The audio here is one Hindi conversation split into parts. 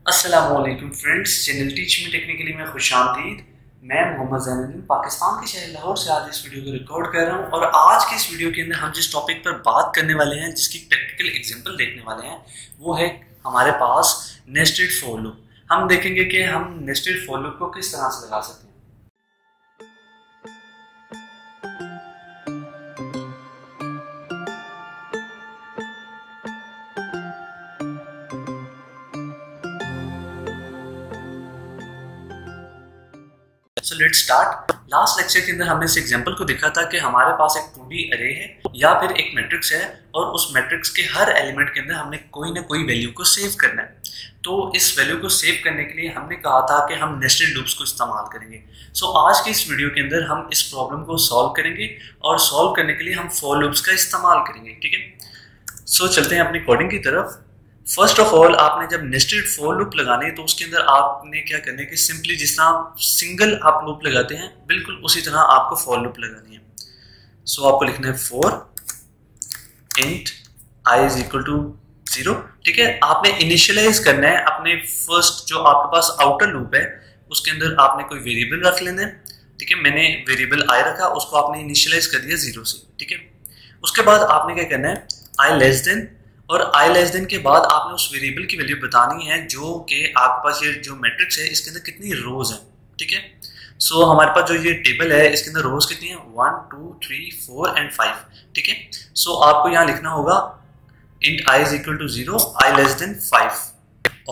अस्सलामुअलैकुम friends, channel teach me technically में खुशामदीद। मैं मोहम्मद ज़ैनुद्दीन पाकिस्तान के शहर लाहौर से आज इस वीडियो को रिकॉर्ड कर रहा हूं और आज के इस वीडियो के अंदर हम जिस टॉपिक पर बात करने वाले हैं, जिसकी प्रैक्टिकल एग्जांपल देखने वाले हैं, वो है हमारे पास नेस्टेड फॉर लूप। हम देखेंगे कि हम नेस्टेड फॉर लूप को किस तरह से लगा सकते हैं। So let's start. Last lecture के अंदर हमने इस एग्जांपल को देखा था कि हमारे पास एक 2D अरे है या फिर एक मैट्रिक्स है और उस मैट्रिक्स के हर एलिमेंट के अंदर हमने कोई ना कोई वैल्यू को सेव करना है। तो इस वैल्यू को सेव करने के लिए हमने कहा था कि हम नेस्टेड लूप्स को इस्तेमाल करेंगे। सो आज के इस वीडियो के अंदर हम इस प्रॉब्लम को सॉल्व करेंगे और सॉल्व करने के लिए हम फॉर लूप्स का इस्तेमाल करेंगे। ठीक है, सो चलते हैं अपनी कोडिंग की तरफ। फर्स्ट ऑफ ऑल, आपने जब नेस्टेड फॉर लूप लगाने है तो उसके अंदर आपने क्या करना है कि सिंपली जिस तरह सिंगल आप लूप लगाते हैं बिल्कुल उसी तरह आपको फॉर लूप लगानी है। सो आपको लिखना है for int i is equal to 0। ठीक है, आपने इनिशियलाइज करना है अपने फर्स्ट जो आपके पास आउटर लूप है उसके अंदर आपने कोई वेरिएबल रख लेना है। ठीक है, मैंने वेरिएबल आई रखा, उसको आपने इनिशियलाइज कर दिया 0 से। ठीक है, उसके बाद आपने क्या करना है, आई लेस देन, और आई लेस देन के बाद आपने उस वेरिएबल की वैल्यू बतानी है जो कि आपके पास ये जो मैट्रिक्स है इसके अंदर कितनी रोज है। ठीक है, सो हमारे पास जो ये टेबल है इसके अंदर रोज कितनी है, 1 2 3 4 एंड 5। ठीक है, सो आपको यहाँ लिखना होगा int i is equal to 0 i less than 5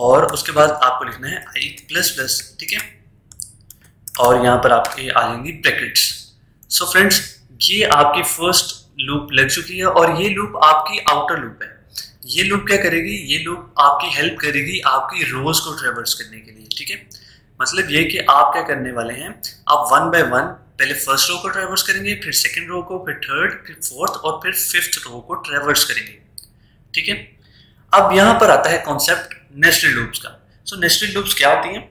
और उसके बाद आपको लिखना है आई प्लस प्लस। ठीक है, और यहाँ पर आपके आ जाएंगी ब्रैकेट्स। सो फ्रेंड्स, ये आपकी फर्स्ट लूप लग चुकी है और ये लूप आपकी आउटर लूप है। ये लूप क्या करेगी, ये लूप आपकी हेल्प करेगी आपकी रोज को ट्रेवर्स करने के लिए। ठीक है, मतलब ये कि आप क्या करने वाले हैं, आप 1 बाय 1 पहले फर्स्ट रो को ट्रेवर्स करेंगे, फिर सेकंड रो को, फिर थर्ड, फिर फोर्थ और फिर फिफ्थ रो को ट्रेवर्स करेंगे। ठीक है, अब यहां पर आता है कॉन्सेप्ट नेस्टेड लूप्स का। सो नेस्टेड लूप्स क्या होती हैं?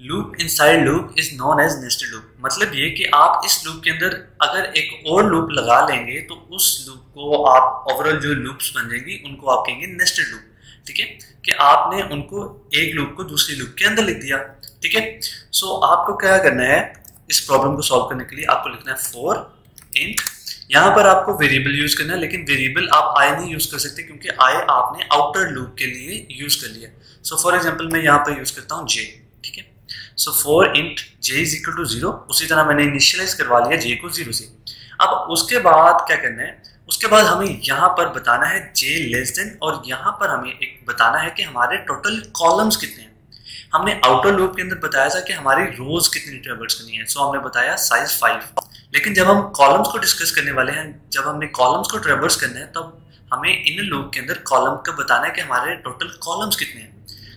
Loop inside loop is known as nested loop. मतलब ये कि आप इस लूप के अंदर अगर एक और लूप लगा लेंगे तो उस लूप को आप ओवरऑल जो लूप्स बन जाएंगी उनको आप कहेंगे नेस्टेड लूप। ठीक है, कि आपने उनको एक लूप को दूसरी लूप के अंदर लिख दिया। ठीक है, सो आपको क्या करना है, इस प्रॉब्लम को सॉल्व करने के लिए आपको लिखना है फॉर इंट। यहाँ पर आपको वेरिएबल यूज करना है, लेकिन वेरिएबल आप आई नहीं यूज कर सकते क्योंकि आई आपने आउटर लूप के लिए यूज कर लिया। सो फॉर एग्जाम्पल मैं यहाँ पर यूज करता हूँ जे। ठीक है, so for int j is equal to 0, उसी तरह मैंने इनिशियलाइज करवा लिया j को 0 से। अब उसके बाद क्या करना है, उसके बाद हमें यहाँ पर बताना है j लेस देन, और यहाँ पर हमें एक बताना है कि हमारे टोटल कॉलम्स कितने हैं। हमने आउटर लूप के अंदर बताया था कि हमारी रोज कितनी ट्रेवर्स करनी है, सो हमने बताया साइज 5। लेकिन जब हम कॉलम्स को डिस्कस करने वाले हैं, जब हमने कॉलम्स को ट्रेवर्स करना है तब हमें इनर लूप के अंदर कॉलम का बताना है कि हमारे टोटल कॉलम्स कितने हैं।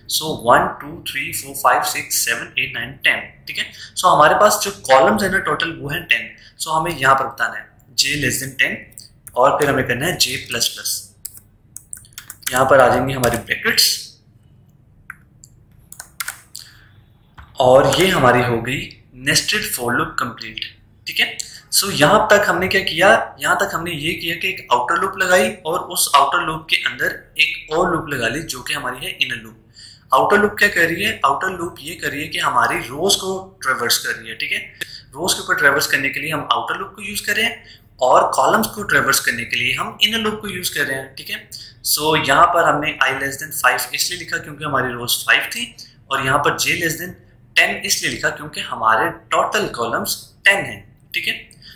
सो 1 2 3 4 5 6 7 8 9 10। ठीक है, सो हमारे पास जो कॉलम्स है ना टोटल वो है 10। सो हमें यहाँ पर बताना है j लेस देन 10 और फिर हमें करना है j प्लस प्लस। यहाँ पर आ जाएंगे हमारी ब्रैकेट्स और ये हमारी हो गई नेस्टेड फॉर लूप कंप्लीट। ठीक है, सो यहाँ तक हमने क्या किया, यहाँ तक हमने ये किया कि एक आउटर लूप लगाई और उस आउटर लूप के अंदर एक और लूप लगा ली जो कि हमारी है इनर लूप। आउटर लूप क्या कर रही है, आउटर लूप ये कर रही है कि हमारी रोज को ट्रेवर्स कर रही है। ठीक है, रोज के ऊपर ट्रेवर्स करने के लिए हम आउटर लूप को यूज कर रहे हैं और कॉलम्स को ट्रेवर्स करने के लिए हम इनर लूप को यूज कर रहे हैं। ठीक है, सो यहाँ पर हमने आई लेस देन 5 इसलिए लिखा क्योंकि हमारी रोज 5 थी, और यहाँ पर j लेस देन 10 इसलिए लिखा क्योंकि हमारे टोटल कॉलम्स 10 हैं। ठीक है,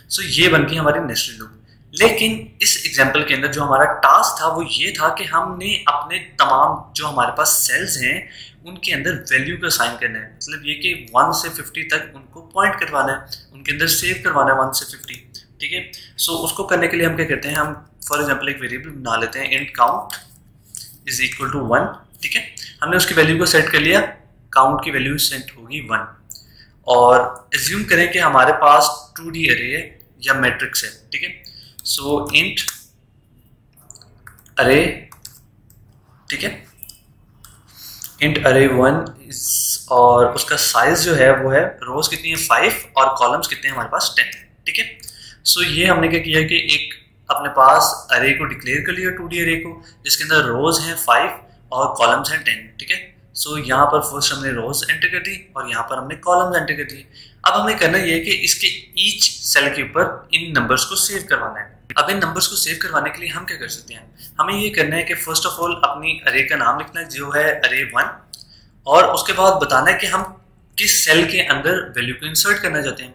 सो ये बन गई हमारी नेस्टेड लूप। लेकिन इस एग्जाम्पल के अंदर जो हमारा टास्क था वो ये था कि हमने अपने तमाम जो हमारे पास सेल्स हैं उनके अंदर वैल्यू को असाइन करना है। मतलब ये कि 1 से 50 तक उनको पॉइंट करवाना है, उनके अंदर सेव करवाना है 1 से 50। ठीक है, सो उसको करने के लिए हम क्या करते हैं, हम फॉर एग्जाम्पल एक वेरिएबल बना लेते हैं int count is equal to 1। ठीक है, हमने उसकी वैल्यू को सेट कर लिया, काउंट की वैल्यू सेट होगी 1, और एज्यूम करें कि हमारे पास 2D अरे है या मैट्रिक्स है। ठीक है, सो इंट अरे, ठीक है, इंट अरे 1 और उसका साइज जो है वो है रोज कितनी है 5 और कॉलम्स कितने हैं हमारे पास 10। ठीक है, सो ये हमने क्या किया कि एक अपने पास अरे को डिक्लेयर कर लिया 2D अरे को जिसके अंदर रोज हैं 5 और कॉलम्स हैं 10। ठीक है, सो यहाँ पर फर्स्ट हमने रोज एंटर कर दी और यहाँ पर हमने कॉलम्स एंटर कर दिए। अब हमें करना ये है कि इसके ईच सेल के ऊपर इन नंबर्स को सेव करवाना है। अब इन नंबर्स को सेव करवाने के लिए हम क्या कर सकते हैं, हमें ये करना है कि फर्स्ट ऑफ ऑल अपनी अरे का नाम लिखना है जो है अरे 1, और उसके बाद बताना है कि हम किस सेल के अंदर वैल्यू को इंसर्ट करना चाहते हैं।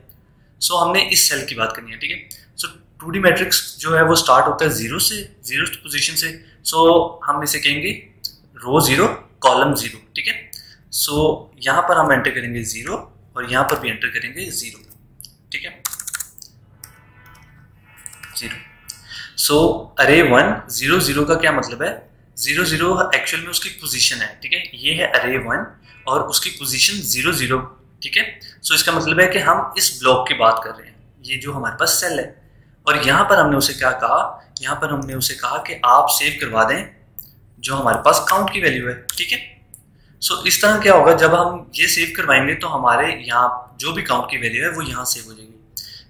सो हमने इस सेल की बात करनी है, ठीक है। सो 2D मैट्रिक्स जो है वो स्टार्ट होता है 0 से, 0th पोजीशन से। सो हम इसे कहेंगे रो 0 कॉलम 0, ठीक है। सो यहाँ पर हम एंटर करेंगे 0 और यहाँ पर भी एंटर करेंगे 0, ठीक है, 0। सो अरे 1 0 0 का क्या मतलब है, 0 0 एक्चुअल में उसकी पोजीशन है, ठीक है। ये है अरे 1 और उसकी पोजीशन 0 0, ठीक है। सो इसका मतलब है कि हम इस ब्लॉक की बात कर रहे हैं, ये जो हमारे पास सेल है। और यहाँ पर हमने उसे क्या कहा, यहाँ पर हमने उसे कहा कि आप सेव करवा दें जो हमारे पास काउंट की वैल्यू है, ठीक है। सो इस तरह क्या होगा, जब हम ये सेव करवाएंगे तो हमारे यहाँ जो भी काउंट की वैल्यू है वो यहाँ सेव हो जाएगी।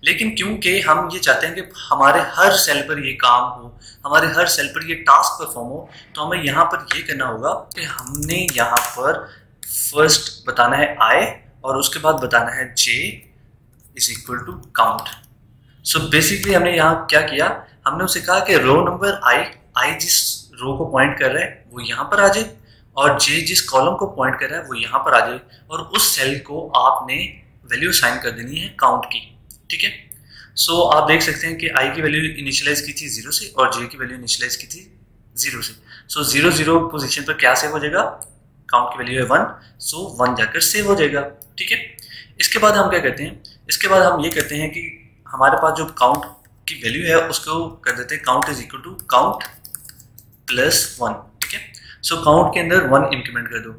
लेकिन क्योंकि हम ये चाहते हैं कि हमारे हर सेल पर ये काम हो, हमारे हर सेल पर ये टास्क परफॉर्म हो, तो हमें यहाँ पर ये करना होगा कि हमने यहाँ पर फर्स्ट बताना है आई और उसके बाद बताना है j is equal to count. So basically हमने यहाँ क्या किया, हमने उसे कहा कि रो नंबर आई जिस रो को पॉइंट कर रहा है वो यहाँ पर आ जाए और j जिस कॉलम को पॉइंट कर रहा है वो यहाँ पर आ जाए, और उस सेल को आपने वैल्यू साइन कर देनी है काउंट की, ठीक है। सो आप देख सकते हैं कि i की वैल्यू इनिशियलाइज की थी 0 से और j की वैल्यू इनिशियलाइज की थी 0 से। सो 0 0 पोजीशन पर क्या सेव हो जाएगा, काउंट की वैल्यू है 1, सो 1 जाकर सेव हो जाएगा, ठीक है। इसके बाद हम क्या करते हैं, इसके बाद हम ये करते हैं कि हमारे पास जो काउंट की वैल्यू है उसको कर देते हैं count is equal to count plus 1, ठीक है। सो काउंट के अंदर 1 इंक्रीमेंट कर दो।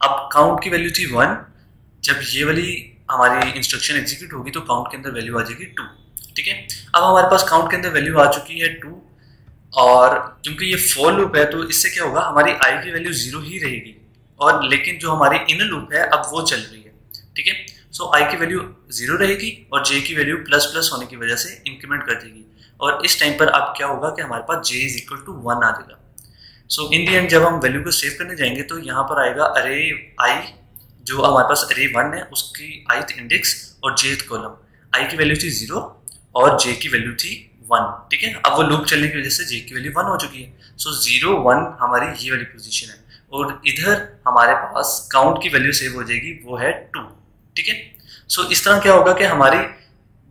अब काउंट की वैल्यू थी 1, जब ये वाली हमारी इंस्ट्रक्शन एग्जीक्यूट होगी तो काउंट के अंदर वैल्यू आ जाएगी 2, ठीक है। अब हमारे पास काउंट के अंदर वैल्यू आ चुकी है 2, और क्योंकि ये फॉर लूप है तो इससे क्या होगा, हमारी आई की वैल्यू 0 ही रहेगी, और लेकिन जो हमारी इनर लूप है अब वो चल रही है, ठीक है। सो आई की वैल्यू 0 रहेगी और जे की वैल्यू प्लस प्लस होने की वजह से इंक्रीमेंट कर देगी, और इस टाइम पर अब क्या होगा कि हमारे पास j इज इक्वल टू 1 आ जाएगा। सो इन दी एंड जब हम वैल्यू को सेव करने जाएंगे तो यहाँ पर आएगा अरे आई, जो हमारे पास अरे 1 है उसकी ith इंडेक्स और jth कॉलम, आई की वैल्यू थी 0 और j की वैल्यू थी 1, ठीक है। अब वो लूप चलने की वजह से j की वैल्यू 1 हो चुकी है। सो 0 1 हमारी ये वाली पोजीशन है, और इधर हमारे पास काउंट की वैल्यू सेव हो जाएगी वो है 2, ठीक है। सो इस तरह क्या होगा कि हमारी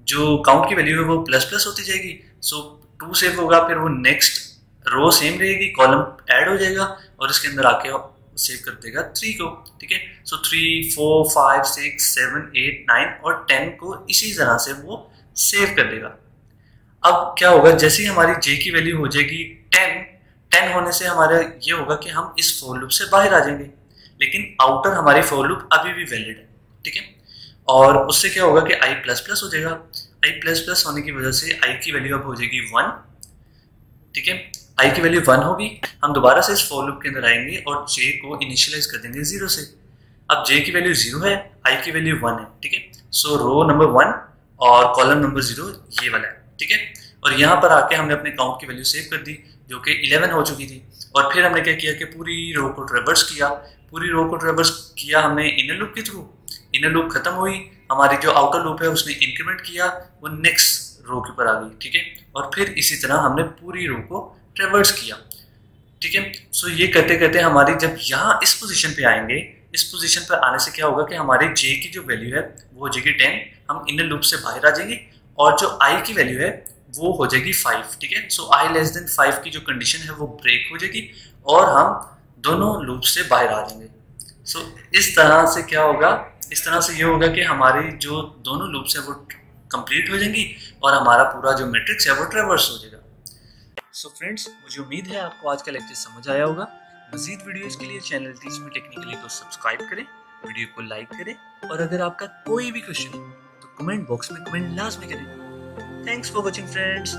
जो काउंट की वैल्यू है वो प्लस प्लस होती जाएगी। सो 2 सेव होगा, फिर वो नेक्स्ट रो सेम रहेगी, कॉलम ऐड हो जाएगा और इसके अंदर आके सेव कर देगा 3 को, ठीक है। सो 3 4 5 6 7 8 9 और 10 को इसी तरह से वो सेव कर देगा। अब क्या होगा, जैसे ही हमारी j की वैल्यू हो जाएगी 10 होने से हमारा ये होगा कि हम इस फॉर लूप से बाहर आ जाएंगे, लेकिन आउटर हमारी फॉर लूप अभी भी वैलिड है, ठीक है। और उससे क्या होगा कि i प्लस प्लस हो जाएगा, i प्लस प्लस होने की वजह से i की वैल्यू अब हो जाएगी 1, ठीक है। i की वैल्यू 1 होगी, हम दोबारा से इस फॉर लूप के अंदर आएंगे और j को इनिशियलाइज कर देंगे 0 से। अब j की वैल्यू 0 है, i की वैल्यू 1 है, ठीक है। सो रो नंबर 1 और कॉलम नंबर 0 ये वाला है, ठीक है। और यहाँ पर आके हमने अपने काउंट की वैल्यू सेव कर दी जो कि 11 हो चुकी थी, और फिर हमने क्या किया कि पूरी रो को ट्रेवर्स किया हमने इनर लूप के थ्रू। इनर लूप खत्म हुई, हमारी जो आउटर लूप है उसने इंक्रीमेंट किया, वो नेक्स्ट रो के ऊपर आ गई, ठीक है। और फिर इसी तरह हमने पूरी रो को ट्रेवर्स किया, ठीक है। सो ये करते करते हमारी जब यहाँ इस पोजीशन पे आएंगे, इस पोजीशन पर आने से क्या होगा कि हमारी j की जो वैल्यू है वो हो जाएगी 10, हम इनर लूप से बाहर आ जाएंगे, और जो i की वैल्यू है वो हो जाएगी 5, ठीक है। सो i लेस देन 5 की जो कंडीशन है वो ब्रेक हो जाएगी और हम दोनों लूप से बाहर आ जाएंगे। सो इस तरह से क्या होगा, इस तरह से ये होगा कि हमारी जो दोनों लूप्स है वो कंप्लीट हो जाएंगी और हमारा पूरा जो मैट्रिक्स है वो ट्रेवर्स हो जाएगा। सो फ्रेंड्स, मुझे उम्मीद है आपको आज का लेक्चर समझ आया होगा। मजीद वीडियोस के लिए चैनल टीच मी टेक्निकली को सब्सक्राइब करें, वीडियो को लाइक करें, और अगर आपका कोई भी क्वेश्चन हो तो कमेंट बॉक्स में कमेंट लाजमी करें। Thanks for watching friends.